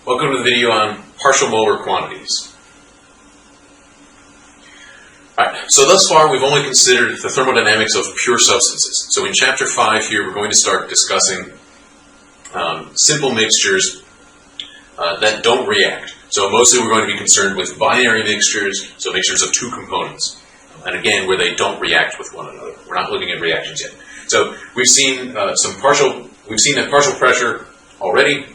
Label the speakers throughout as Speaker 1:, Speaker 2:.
Speaker 1: Welcome to the video on partial molar quantities. Alright, so thus far we've only considered the thermodynamics of pure substances. So in chapter 5 here we're going to start discussing simple mixtures that don't react. So mostly we're going to be concerned with binary mixtures, so mixtures of two components. And again, where they don't react with one another. We're not looking at reactions yet. So we've seen that partial pressure already.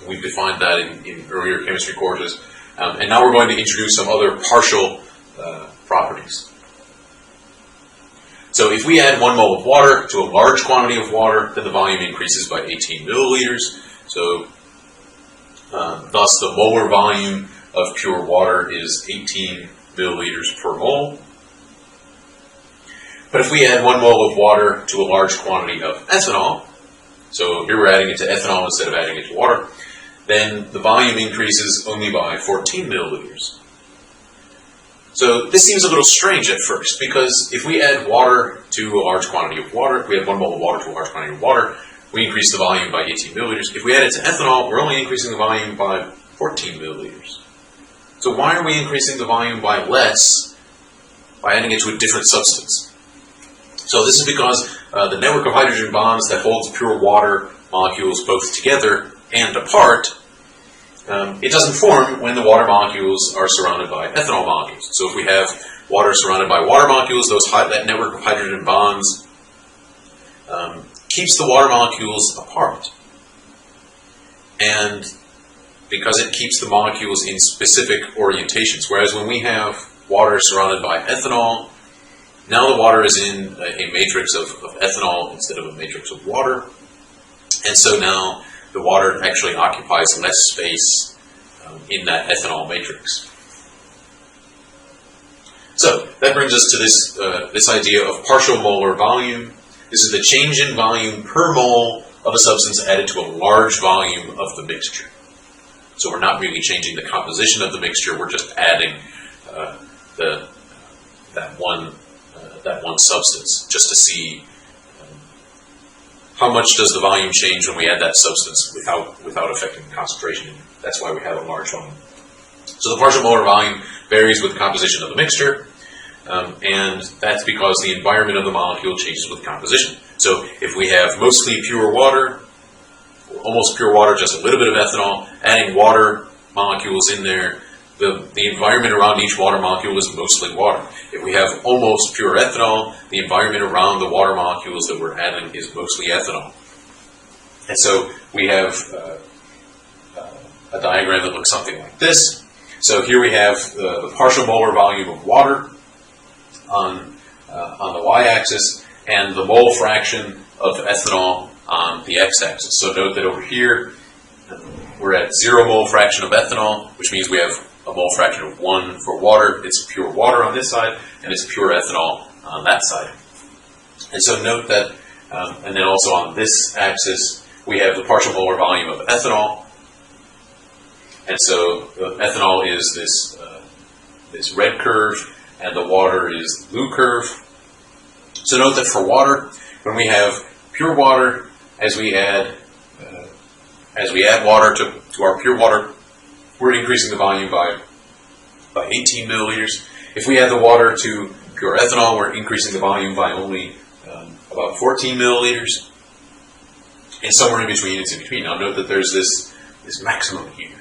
Speaker 1: We've defined that in earlier chemistry courses. And now we're going to introduce some other partial properties. So if we add 1 mole of water to a large quantity of water, then the volume increases by 18 milliliters. So thus the molar volume of pure water is 18 milliliters per mole. But if we add 1 mole of water to a large quantity of ethanol, so here we're adding it to ethanol instead of adding it to water, then the volume increases only by 14 milliliters. So this seems a little strange at first, because if we add water to a large quantity of water, if we add 1 mole of water to a large quantity of water, we increase the volume by 18 milliliters. If we add it to ethanol, we're only increasing the volume by 14 milliliters. So why are we increasing the volume by less by adding it to a different substance? So this is because the network of hydrogen bonds that holds pure water molecules both together and apart, it doesn't form when the water molecules are surrounded by ethanol molecules. So if we have water surrounded by water molecules, that network of hydrogen bonds keeps the water molecules apart. And because it keeps the molecules in specific orientations, whereas when we have water surrounded by ethanol, now the water is in a matrix of ethanol instead of a matrix of water. And so now the water actually occupies less space in that ethanol matrix. So that brings us to this idea of partial molar volume. This is the change in volume per mole of a substance added to a large volume of the mixture. So we're not really changing the composition of the mixture, we're just adding that one substance, just to see how much does the volume change when we add that substance without affecting the concentration. That's why we have a large volume. So the partial molar volume varies with the composition of the mixture, and that's because the environment of the molecule changes with composition. So if we have mostly pure water, almost pure water, just a little bit of ethanol, adding water molecules in there, the environment around each water molecule is mostly water. If we have almost pure ethanol, the environment around the water molecules that we're adding is mostly ethanol. And so we have a diagram that looks something like this. So here we have the partial molar volume of water on the y-axis and the mole fraction of ethanol on the x-axis. So note that over here we're at 0 mole fraction of ethanol, which means we have a mole fraction of 1 for water. It's pure water on this side, and it's pure ethanol on that side. And so note that, and then also on this axis, we have the partial molar volume of ethanol. And so ethanol is this red curve, and the water is the blue curve. So note that for water, when we have pure water, as we add water to our pure water, we're increasing the volume by 18 milliliters. If we add the water to pure ethanol, we're increasing the volume by only about 14 milliliters. And somewhere in between, it's in between. Now note that there's this maximum here.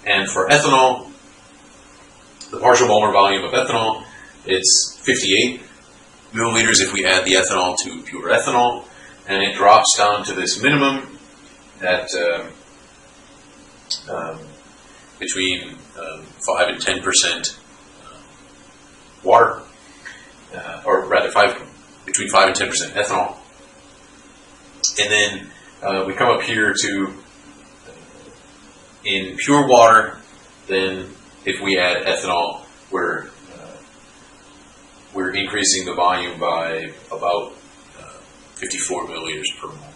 Speaker 1: And for ethanol, the partial molar volume of ethanol, it's 58 milliliters if we add the ethanol to pure ethanol. And it drops down to this minimum at between 5 and 10% water, or rather between 5 and 10% ethanol. And then we come up here to, in pure water, then if we add ethanol, we're increasing the volume by about 54 milliliters per mole.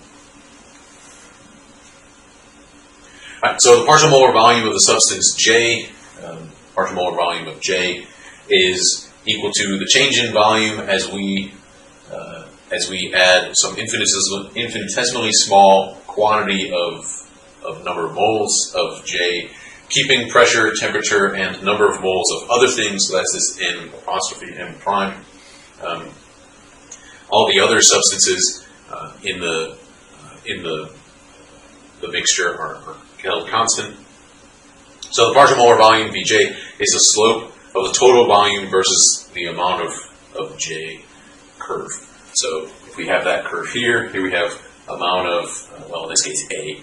Speaker 1: Right, so the partial molar volume of the substance J, partial molar volume of J, is equal to the change in volume as we add some infinitesimally small quantity of of number of moles of J, keeping pressure, temperature, and number of moles of other things. So that's this N apostrophe M prime. All the other substances in the mixture are held constant. So the partial molar volume Vj is the slope of the total volume versus the amount of J curve. So if we have that curve here we have amount of, well, in this case A,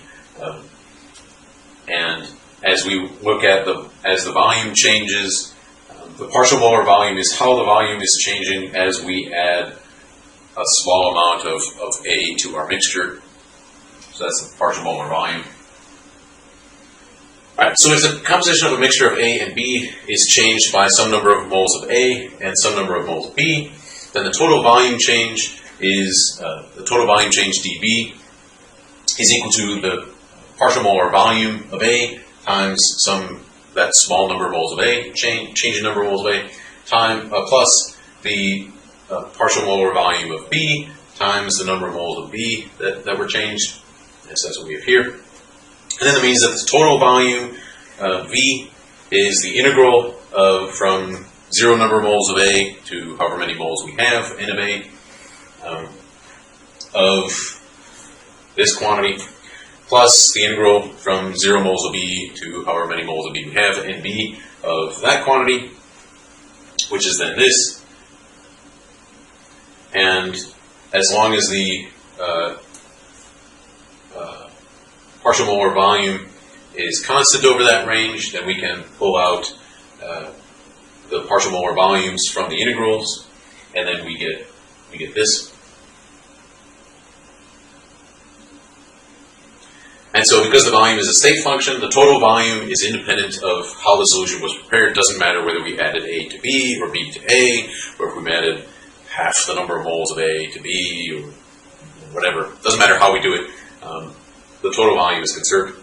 Speaker 1: and as we look at as the volume changes, the partial molar volume is how the volume is changing as we add a small amount of A to our mixture. So that's the partial molar volume. Alright, so if the composition of a mixture of A and B is changed by some number of moles of A and some number of moles of B, then the total volume change is, dB is equal to the partial molar volume of A times that small number of moles of A, change in number of moles of A, plus the partial molar volume of B times the number of moles of B that were changed. And so that's what we have here. And then that means that the total volume V is the integral from 0 number of moles of A to however many moles we have, N of A, of this quantity, plus the integral from 0 moles of B to however many moles of B we have, NB of that quantity, which is then this. And as long as the partial molar volume is constant over that range, then we can pull out the partial molar volumes from the integrals, and then we get this. And so because the volume is a state function, the total volume is independent of how the solution was prepared. It doesn't matter whether we added A to B or B to A, or if we added half the number of moles of A to B, or whatever. It doesn't matter how we do it. The total volume is conserved.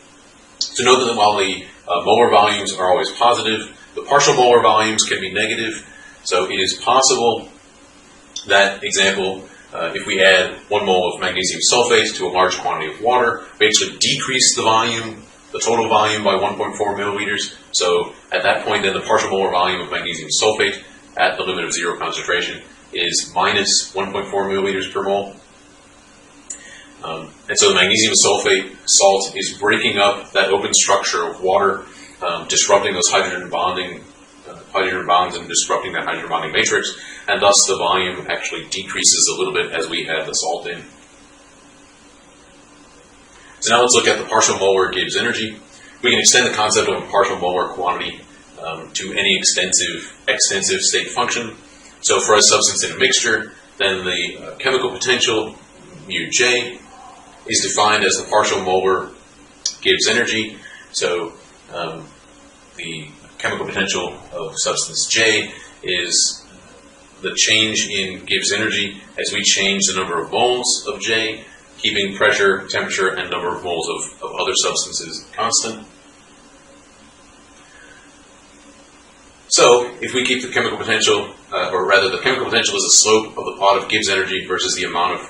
Speaker 1: So note that while the molar volumes are always positive, the partial molar volumes can be negative. So it is possible that, example, if we add 1 mole of magnesium sulfate to a large quantity of water, we actually decrease the volume, the total volume, by 1.4 milliliters. So at that point, then the partial molar volume of magnesium sulfate at the limit of 0 concentration is minus 1.4 milliliters per mole. And so the magnesium sulfate salt is breaking up that open structure of water, disrupting those hydrogen bonds and disrupting that hydrogen bonding matrix, and thus the volume actually decreases a little bit as we add the salt in. So now let's look at the partial molar Gibbs energy. We can extend the concept of a partial molar quantity to any extensive state function. So for a substance in a mixture, then the chemical potential, mu J, is defined as the partial molar Gibbs energy. So the chemical potential of substance J is the change in Gibbs energy as we change the number of moles of J, keeping pressure, temperature, and number of moles of other substances constant. So if we keep the chemical potential, or rather the chemical potential is the slope of the plot of Gibbs energy versus the amount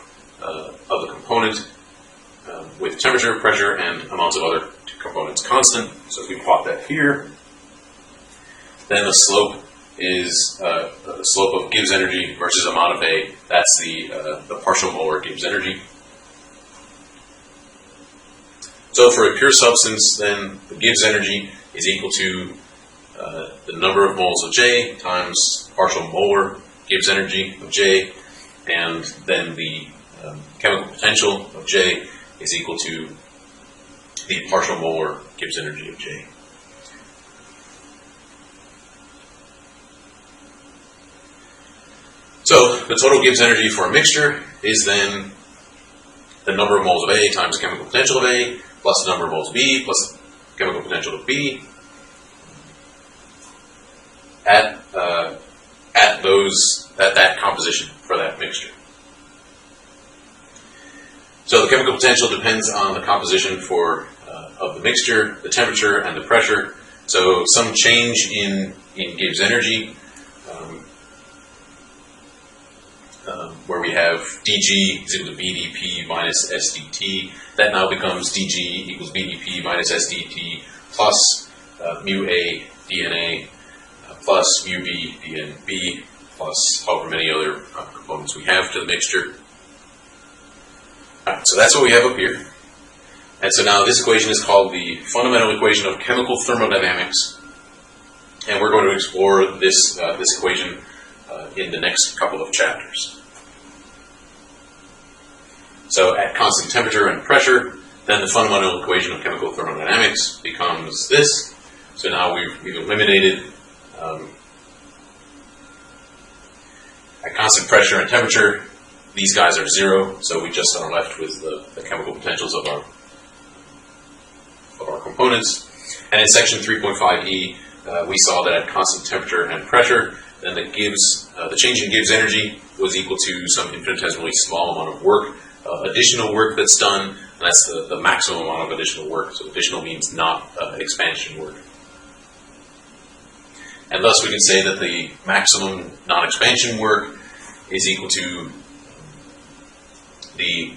Speaker 1: of the component, with temperature, pressure, and amounts of other components constant. So if we plot that here, then the slope is the slope of Gibbs energy versus amount of A. That's the partial molar Gibbs energy. So for a pure substance, then the Gibbs energy is equal to the number of moles of J times partial molar Gibbs energy of J, and then the chemical potential of J is equal to the partial molar Gibbs energy of J. So the total Gibbs energy for a mixture is then the number of moles of A times the chemical potential of A, plus the number of moles of B, plus the chemical potential of B, at that composition for that mixture. So the chemical potential depends on the composition of the mixture, the temperature, and the pressure. So some change in Gibbs energy, where we we have dG is equal to VdP minus SdT. That now becomes dG equals VdP minus SdT plus mu A dNA plus mu B dNB plus however many other components we have to the mixture. Alright, so that's what we have up here. And so now this equation is called the fundamental equation of chemical thermodynamics. And we're going to explore this equation in the next couple of chapters. So at constant temperature and pressure, then the fundamental equation of chemical thermodynamics becomes this. So now we've eliminated at constant pressure and temperature, these guys are zero, so we just are left with the chemical potentials of our components. And in section 3.5e, we saw that at constant temperature and pressure, then the change in Gibbs energy was equal to some infinitesimally small amount of work, additional work that's done, and that's the maximum amount of additional work. So additional means not expansion work. And thus we can say that the maximum non-expansion work is equal to the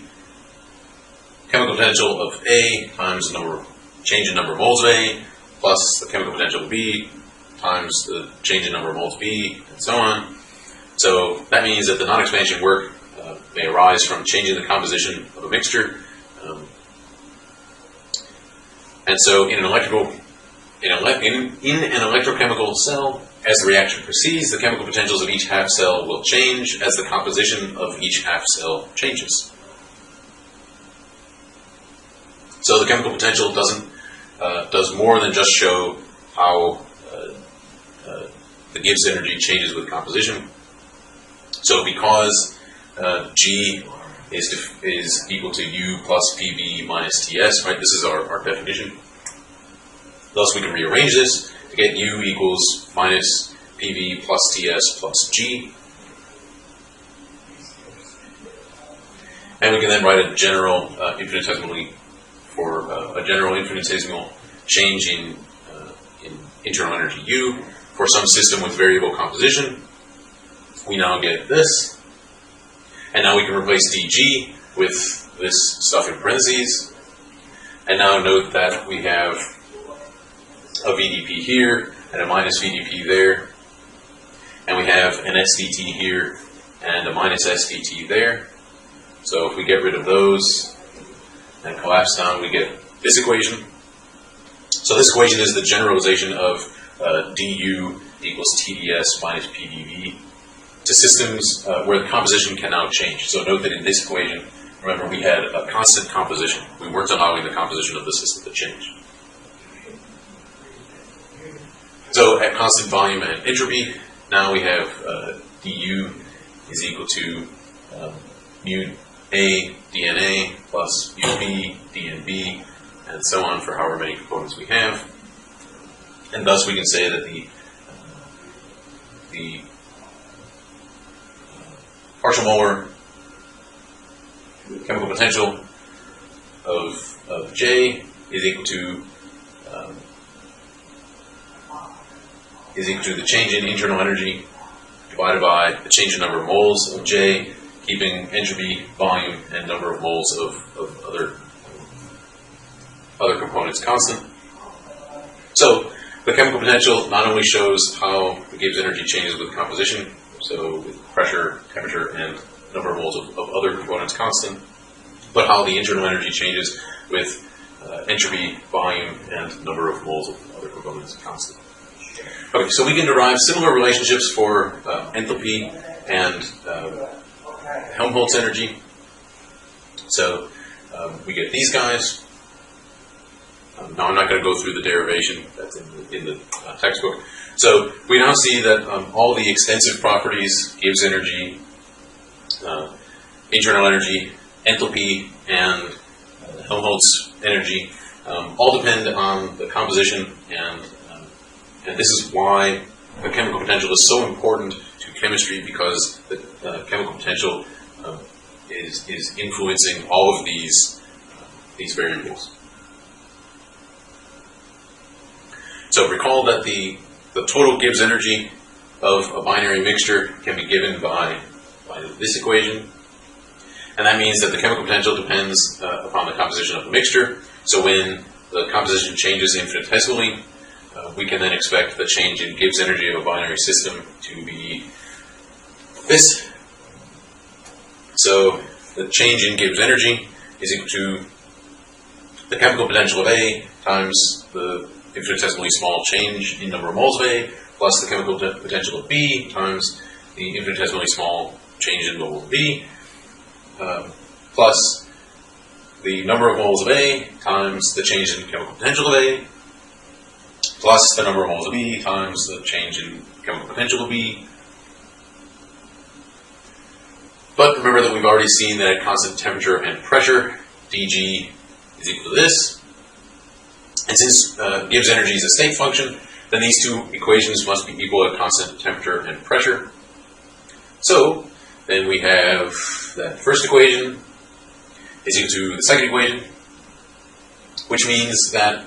Speaker 1: chemical potential of A times the change in number of moles of A plus the chemical potential of B times the change in number of moles of B, and so on. So that means that the non-expansion work may arise from changing the composition of a mixture. And so in an electrochemical cell, as the reaction proceeds, the chemical potentials of each half cell will change as the composition of each half cell changes. So the chemical potential does more than just show how the Gibbs energy changes with composition. So because G is equal to U plus PV minus TS, right? This is our definition. Thus we can rearrange this to get U equals minus PV plus TS plus G. And we can then write a general infinitesimal change in internal energy U for some system with variable composition. We now get this. And now we can replace dG with this stuff in parentheses. And now note that we have a VdP here and a minus VdP there. And we have an SdT here and a minus SdT there. So if we get rid of those and collapse down, we get this equation. So this equation is the generalization of du equals TdS minus PdV to systems where the composition can now change. So note that in this equation, remember we had a constant composition. We weren't allowing the composition of the system to change. So at constant volume and entropy, now we have du is equal to mu A dNA plus mu B dNB, and so on for however many components we have. And thus we can say that the partial molar chemical potential of J is equal to the change in internal energy divided by the change in number of moles of J, keeping entropy, volume, and number of moles of other components constant. So the chemical potential not only shows how the Gibbs energy changes with composition, so with pressure, temperature, and number of moles of other components constant, but how the internal energy changes with entropy, volume, and number of moles of other components constant. Okay, so we can derive similar relationships for enthalpy and Helmholtz energy. So we get these guys. Now I'm not going to go through the derivation, that's in the textbook. So we now see that all the extensive properties, Gibbs energy, internal energy, enthalpy, and Helmholtz energy, all depend on the composition, and this is why the chemical potential is so important to chemistry, because the chemical potential is influencing all of these variables. So recall that the total Gibbs energy of a binary mixture can be given by this equation. And that means that the chemical potential depends upon the composition of the mixture. So when the composition changes infinitesimally, we can then expect the change in Gibbs energy of a binary system to be this. So the change in Gibbs energy is equal to the chemical potential of A times the infinitesimally small change in number of moles of A plus the chemical potential of B times the infinitesimally small change in moles of B plus the number of moles of A times the change in chemical potential of A plus the number of moles of B times the change in chemical potential of B. But remember that we've already seen that at constant temperature and pressure, dG is equal to this. And since Gibbs energy is a state function, then these two equations must be equal at constant temperature and pressure. So then we have that first equation is equal to the second equation, which means that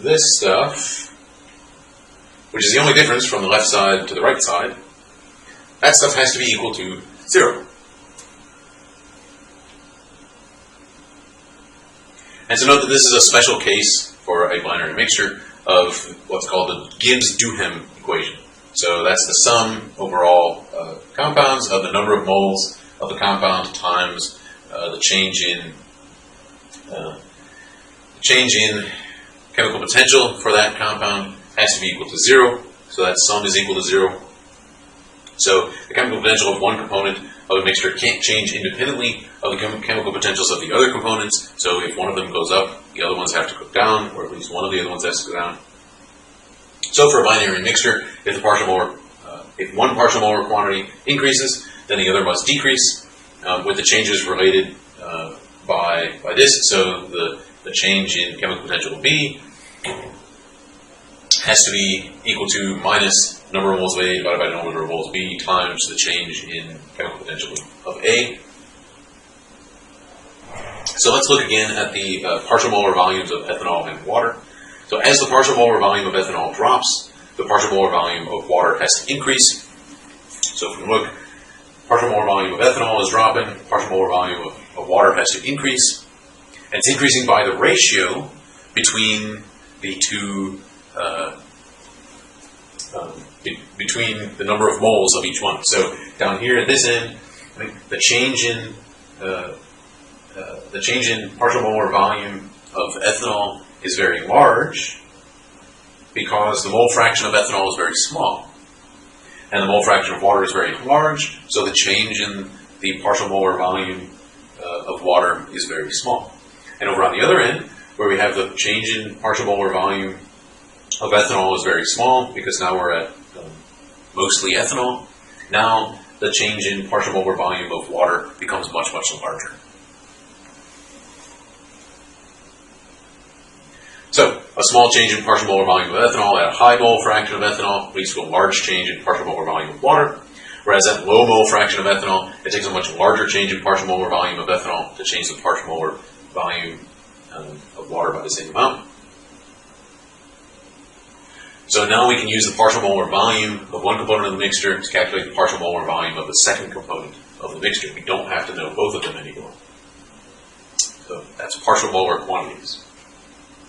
Speaker 1: this stuff, which is the only difference from the left side to the right side, that stuff has to be equal to 0. And so note that this is a special case for a binary mixture of what's called the Gibbs-Duhem equation. So that's the sum over all compounds of the number of moles of the compound times the change in chemical potential for that compound has to be equal to 0. So that sum is equal to 0. So the chemical potential of one component of a mixture can't change independently of the chemical potentials of the other components. So if one of them goes up, the other ones have to go down, or at least one of the other ones has to go down. So for a binary mixture, if one partial molar quantity increases, then the other must decrease, with the changes related by this. So the change in chemical potential of B has to be equal to minus number of moles of A divided by the number of moles of B times the change in chemical potential of A. So let's look again at the partial molar volumes of ethanol and water. So as the partial molar volume of ethanol drops, the partial molar volume of water has to increase. So if we look, partial molar volume of ethanol is dropping, partial molar volume of water has to increase. And it's increasing by the ratio between the two between the number of moles of each one. So down here at this end, the change in partial molar volume of ethanol is very large because the mole fraction of ethanol is very small, and the mole fraction of water is very large. So the change in the partial molar volume of water is very small. And over on the other end, where we have the change in partial molar volume of ethanol is very small because now we're at mostly ethanol. Now the change in partial molar volume of water becomes much, much larger. So a small change in partial molar volume of ethanol at a high mole fraction of ethanol leads to a large change in partial molar volume of water, whereas at low mole fraction of ethanol, it takes a much larger change in partial molar volume of ethanol to change the partial molar volume of water by the same amount. So now we can use the partial molar volume of one component of the mixture to calculate the partial molar volume of the second component of the mixture. We don't have to know both of them anymore. So that's partial molar quantities.